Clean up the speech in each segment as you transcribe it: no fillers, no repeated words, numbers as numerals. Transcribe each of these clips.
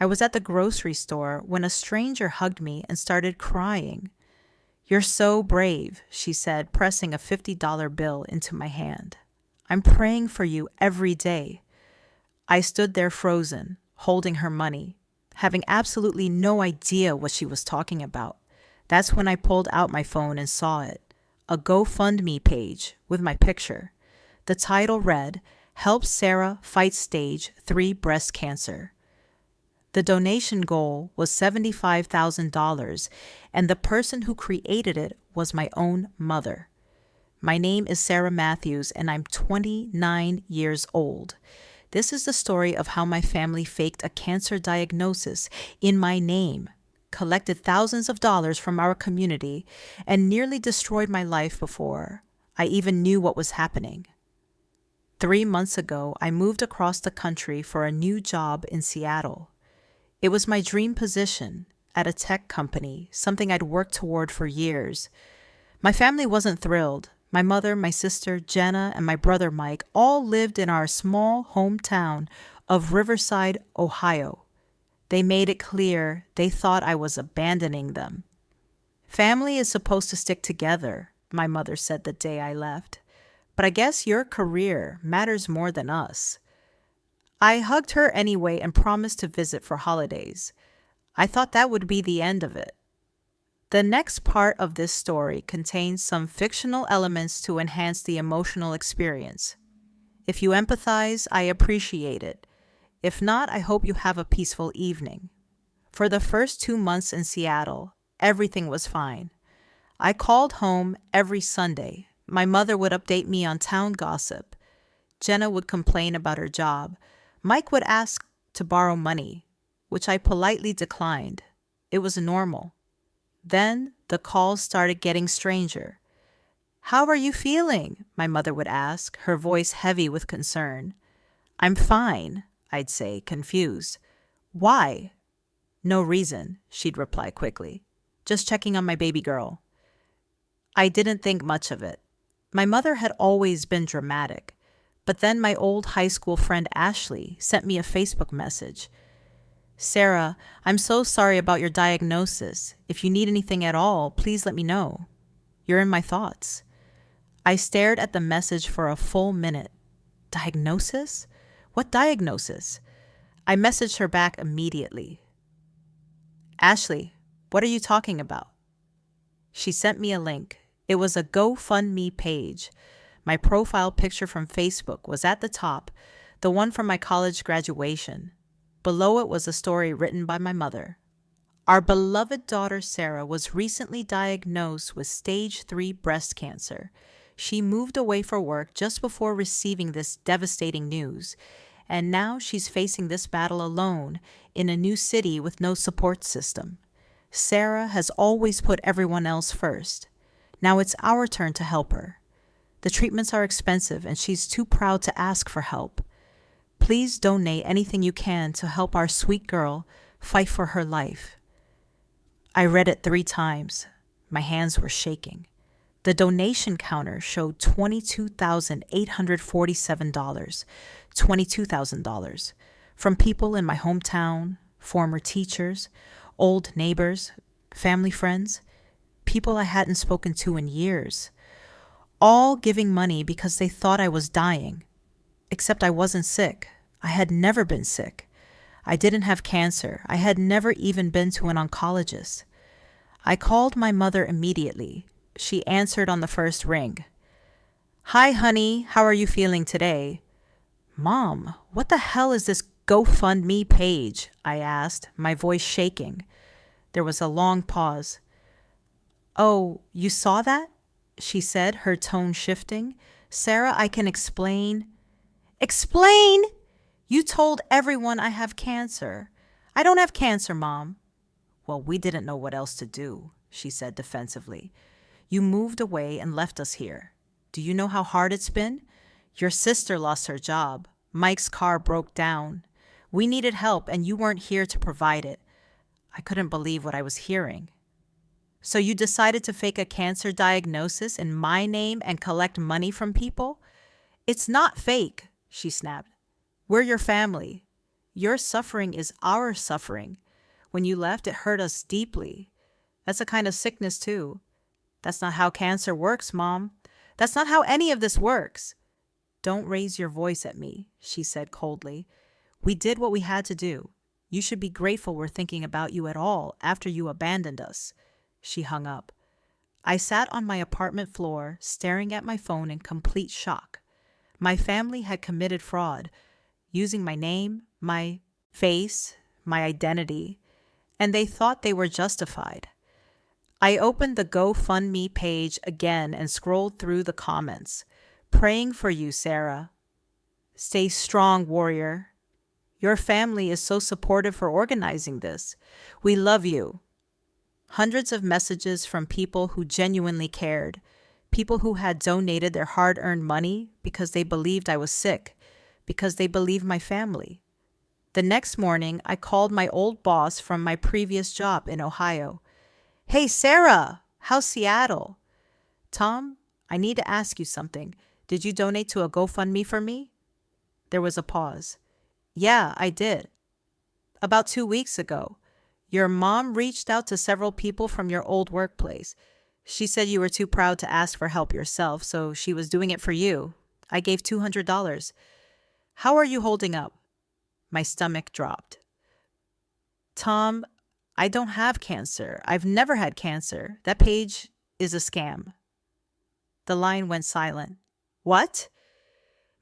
I was at the grocery store when a stranger hugged me and started crying. "You're so brave," she said, pressing a $50 bill into my hand. "I'm praying for you every day." I stood there frozen, holding her money, having absolutely no idea what she was talking about. That's when I pulled out my phone and saw it. A GoFundMe page with my picture. The title read, "Help Sarah Fight Stage 3 Breast Cancer." The donation goal was $75,000, and the person who created it was my own mother. My name is Sarah Matthews, and I'm 29 years old. This is the story of how my family faked a cancer diagnosis in my name, collected thousands of dollars from our community, and nearly destroyed my life before I even knew what was happening. 3 months ago, I moved across the country for a new job in Seattle. It was my dream position at a tech company, something I'd worked toward for years. My family wasn't thrilled. My mother, my sister, Jenna, and my brother Mike all lived in our small hometown of Riverside, Ohio. They made it clear they thought I was abandoning them. "Family is supposed to stick together," my mother said the day I left. "But I guess your career matters more than us." I hugged her anyway and promised to visit for holidays. I thought that would be the end of it. The next part of this story contains some fictional elements to enhance the emotional experience. If you empathize, I appreciate it. If not, I hope you have a peaceful evening. For the first 2 months in Seattle, everything was fine. I called home every Sunday. My mother would update me on town gossip. Jenna would complain about her job. Mike would ask to borrow money, which I politely declined. It was normal. Then the calls started getting stranger. "How are you feeling?" my mother would ask, her voice heavy with concern. "I'm fine," I'd say, confused. "Why?" "No reason," she'd reply quickly. "Just checking on my baby girl." I didn't think much of it. My mother had always been dramatic. But then my old high school friend Ashley sent me a Facebook message. "Sarah, I'm so sorry about your diagnosis. If you need anything at all, please let me know. You're in my thoughts." I stared at the message for a full minute. Diagnosis? What diagnosis? I messaged her back immediately. "Ashley, what are you talking about?" She sent me a link. It was a GoFundMe page. My profile picture from Facebook was at the top, the one from my college graduation. Below it was a story written by my mother. "Our beloved daughter Sarah was recently diagnosed with stage 3 breast cancer. She moved away for work just before receiving this devastating news, and now she's facing this battle alone in a new city with no support system. Sarah has always put everyone else first. Now it's our turn to help her. The treatments are expensive and she's too proud to ask for help. Please donate anything you can to help our sweet girl fight for her life." I read it 3 times. My hands were shaking. The donation counter showed $22,847, $22,000, from people in my hometown, former teachers, old neighbors, family friends, people I hadn't spoken to in years, all giving money because they thought I was dying. Except I wasn't sick. I had never been sick. I didn't have cancer. I had never even been to an oncologist. I called my mother immediately. She answered on the first ring. "Hi, honey. How are you feeling today?" "Mom, what the hell is this GoFundMe page?" I asked, my voice shaking. There was a long pause. "Oh, you saw that?" she said, her tone shifting. "Sarah, I can explain." "Explain? You told everyone I have cancer." "I don't have cancer, Mom." "Well, we didn't know what else to do," she said defensively. "You moved away and left us here. Do you know how hard it's been? Your sister lost her job. Mike's car broke down. We needed help, and you weren't here to provide it." I couldn't believe what I was hearing. "So you decided to fake a cancer diagnosis in my name and collect money from people?" "It's not fake," she snapped. "We're your family. Your suffering is our suffering. When you left, it hurt us deeply. That's a kind of sickness, too. That's not how cancer works, Mom. That's not how any of this works. Don't raise your voice at me, she said coldly. We did what we had to do. You should be grateful we're thinking about you at all after you abandoned us. She hung up. I sat on my apartment floor, staring at my phone in complete shock. My family had committed fraud, using my name, my face, my identity, and they thought they were justified. I opened the GoFundMe page again and scrolled through the comments. Praying for you, Sarah. Stay strong, warrior. Your family is so supportive for organizing this. We love you. Hundreds of messages from people who genuinely cared, people who had donated their hard-earned money because they believed I was sick, because they believed my family. The next morning, I called my old boss from my previous job in Ohio. Hey, Sarah, how's Seattle? Tom, I need to ask you something. Did you donate to a GoFundMe for me? There was a pause. Yeah, I did. About 2 weeks ago. Your mom reached out to several people from your old workplace. She said you were too proud to ask for help yourself, so she was doing it for you. I gave $200. How are you holding up? My stomach dropped. Tom, I don't have cancer. I've never had cancer. That page is a scam. The line went silent. What?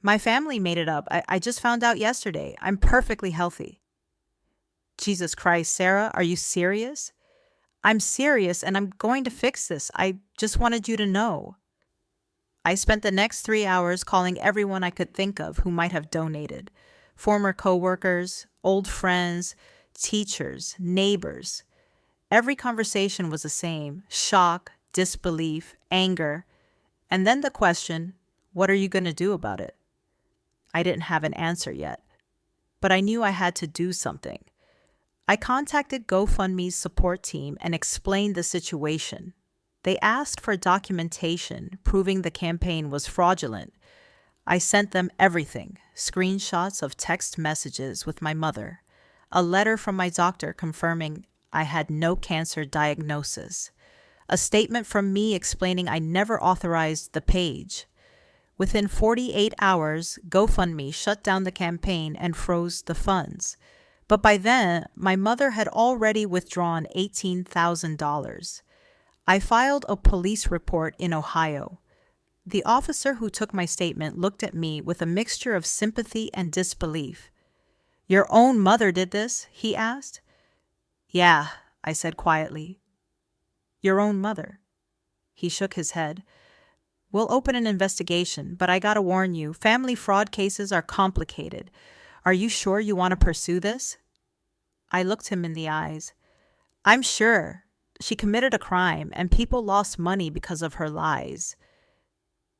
My family made it up. I just found out yesterday. I'm perfectly healthy. Jesus Christ, Sarah, are you serious? I'm serious and I'm going to fix this. I just wanted you to know. I spent the next 3 hours calling everyone I could think of who might have donated. Former coworkers, old friends, teachers, neighbors. Every conversation was the same: shock, disbelief, anger, and then the question, what are you going to do about it? I didn't have an answer yet, but I knew I had to do something. I contacted GoFundMe's support team and explained the situation. They asked for documentation proving the campaign was fraudulent. I sent them everything: screenshots of text messages with my mother, a letter from my doctor confirming I had no cancer diagnosis, a statement from me explaining I never authorized the page. Within 48 hours, GoFundMe shut down the campaign and froze the funds. But by then, my mother had already withdrawn $18,000. I filed a police report in Ohio. The officer who took my statement looked at me with a mixture of sympathy and disbelief. Your own mother did this? He asked. Yeah, I said quietly. Your own mother. He shook his head. We'll open an investigation, but I gotta warn you, family fraud cases are complicated. Are you sure you want to pursue this? I looked him in the eyes. I'm sure. She committed a crime, and people lost money because of her lies.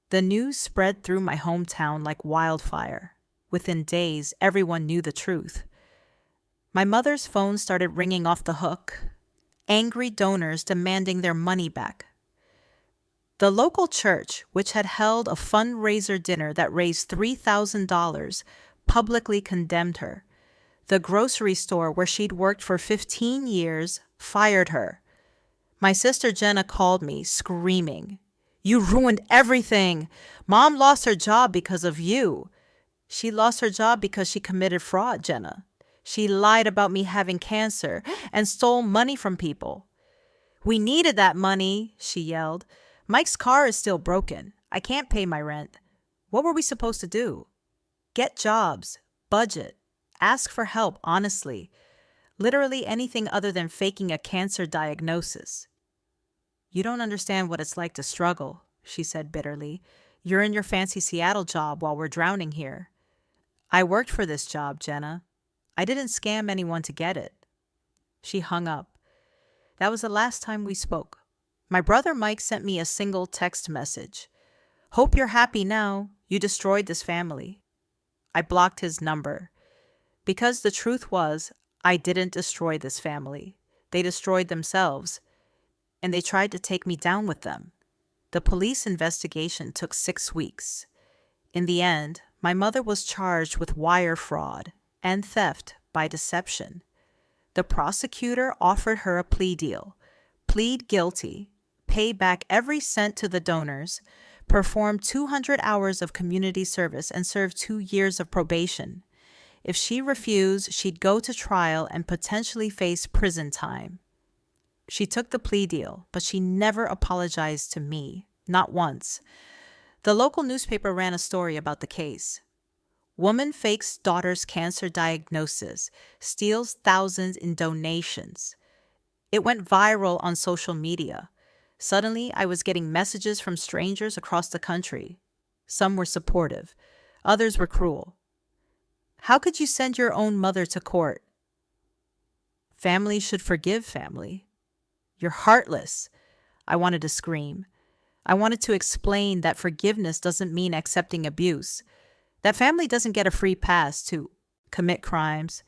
The news spread through my hometown like wildfire. Within days, everyone knew the truth. My mother's phone started ringing off the hook. Angry donors demanding their money back. The local church, which had held a fundraiser dinner that raised $3,000, publicly condemned her. The grocery store where she'd worked for 15 years fired her. My sister Jenna called me, screaming, You ruined everything! Mom lost her job because of you. She lost her job because she committed fraud, Jenna. She lied about me having cancer and stole money from people. We needed that money, she yelled. Mike's car is still broken. I can't pay my rent. What were we supposed to do? Get jobs, budget, ask for help honestly. Literally anything other than faking a cancer diagnosis. You don't understand what it's like to struggle, she said bitterly. You're in your fancy Seattle job while we're drowning here. I worked for this job, Jenna. I didn't scam anyone to get it. She hung up. That was the last time we spoke. My brother Mike sent me a single text message. Hope you're happy now. You destroyed this family. I blocked his number. Because the truth was, I didn't destroy this family. They destroyed themselves. And they tried to take me down with them. The police investigation took 6 weeks. In the end, my mother was charged with wire fraud and theft by deception. The prosecutor offered her a plea deal: plead guilty, pay back every cent to the donors, perform 200 hours of community service, and serve 2 years of probation. If she refused, she'd go to trial and potentially face prison time. She took the plea deal, but she never apologized to me, not once. The local newspaper ran a story about the case. Woman fakes daughter's cancer diagnosis, steals thousands in donations. It went viral on social media. Suddenly, I was getting messages from strangers across the country. Some were supportive. Others were cruel. How could you send your own mother to court? Family should forgive family. You're heartless. I wanted to scream. I wanted to explain that forgiveness doesn't mean accepting abuse, that family doesn't get a free pass to commit crimes.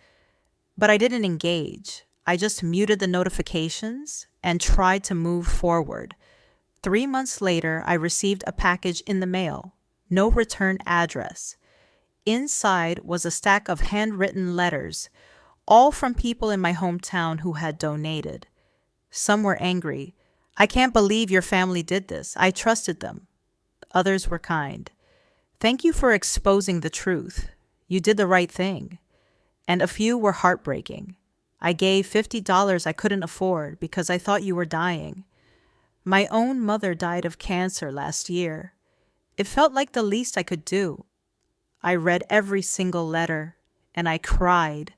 But I didn't engage. I just muted the notifications and tried to move forward. 3 months later, I received a package in the mail. No return address. Inside was a stack of handwritten letters, all from people in my hometown who had donated. Some were angry. I can't believe your family did this. I trusted them. Others were kind. Thank you for exposing the truth. You did the right thing. And a few were heartbreaking. I gave $50 I couldn't afford because I thought you were dying. My own mother died of cancer last year. It felt like the least I could do. I read every single letter, and I cried.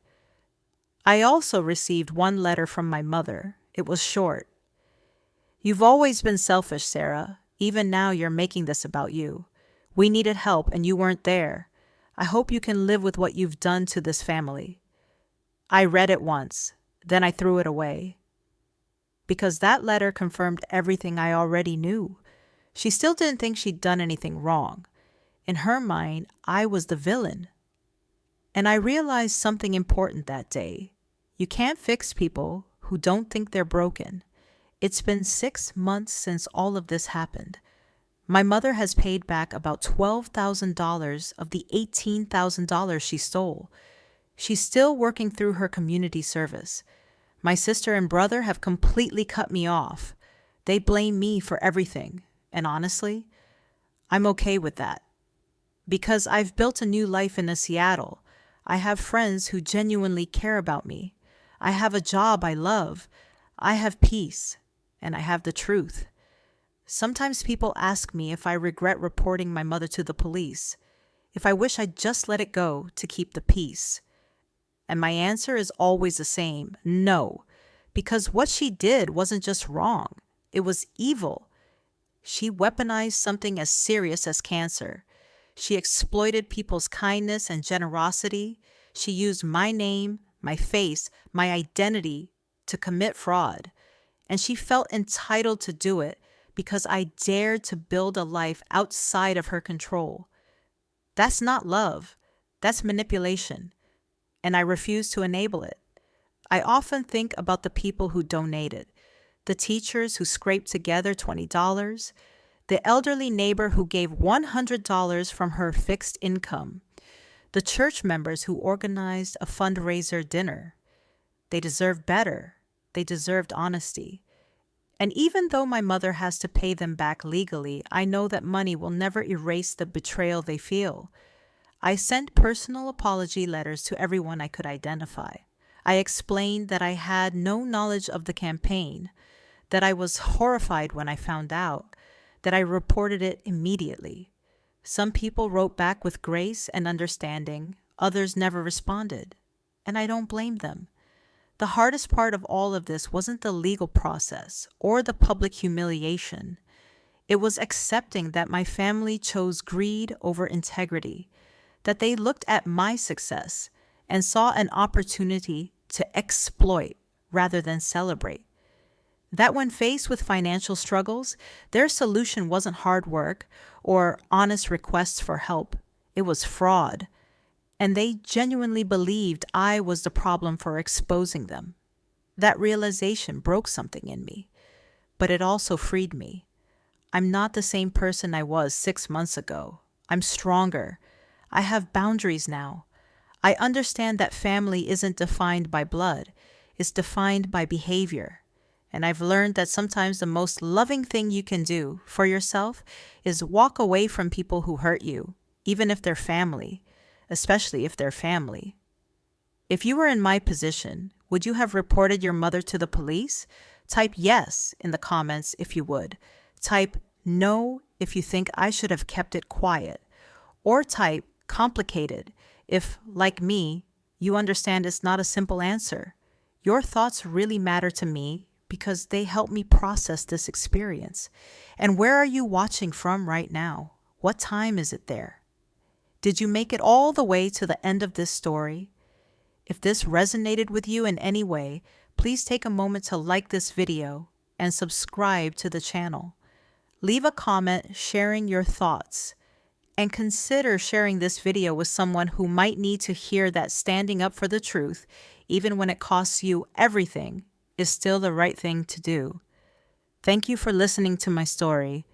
I also received one letter from my mother. It was short. You've always been selfish, Sarah. Even now you're making this about you. We needed help, and you weren't there. I hope you can live with what you've done to this family. I read it once, then I threw it away. Because that letter confirmed everything I already knew. She still didn't think she'd done anything wrong. In her mind, I was the villain. And I realized something important that day. You can't fix people who don't think they're broken. It's been 6 months since all of this happened. My mother has paid back about $12,000 of the $18,000 she stole. She's still working through her community service. My sister and brother have completely cut me off. They blame me for everything. And honestly, I'm okay with that. Because I've built a new life in Seattle. I have friends who genuinely care about me. I have a job I love. I have peace. And I have the truth. Sometimes people ask me if I regret reporting my mother to the police, if I wish I'd just let it go to keep the peace. And my answer is always the same: no, because what she did wasn't just wrong, it was evil. She weaponized something as serious as cancer. She exploited people's kindness and generosity. She used my name, my face, my identity to commit fraud. And she felt entitled to do it because I dared to build a life outside of her control. That's not love. That's manipulation. And I refuse to enable it. I often think about the people who donated, the teachers who scraped together $20, the elderly neighbor who gave $100 from her fixed income, the church members who organized a fundraiser dinner. They deserve better. They deserved honesty. And even though my mother has to pay them back legally, I know that money will never erase the betrayal they feel. I sent personal apology letters to everyone I could identify. I explained that I had no knowledge of the campaign, that I was horrified when I found out, that I reported it immediately. Some people wrote back with grace and understanding, others never responded, and I don't blame them. The hardest part of all of this wasn't the legal process or the public humiliation. It was accepting that my family chose greed over integrity, that they looked at my success and saw an opportunity to exploit rather than celebrate. That when faced with financial struggles, their solution wasn't hard work or honest requests for help. It was fraud. And they genuinely believed I was the problem for exposing them. That realization broke something in me, but it also freed me. I'm not the same person I was 6 months ago. I'm stronger. I have boundaries now. I understand that family isn't defined by blood, it's defined by behavior. And I've learned that sometimes the most loving thing you can do for yourself is walk away from people who hurt you, even if they're family, especially if they're family. If you were in my position, would you have reported your mother to the police? Type yes in the comments if you would. Type no if you think I should have kept it quiet. Or type complicated if, like me, you understand it's not a simple answer. Your thoughts really matter to me because they help me process this experience. And where are you watching from right now? What time is it there? Did you make it all the way to the end of this story? If this resonated with you in any way, please take a moment to like this video and subscribe to the channel. Leave a comment sharing your thoughts, and consider sharing this video with someone who might need to hear that standing up for the truth, even when it costs you everything, is still the right thing to do. Thank you for listening to my story.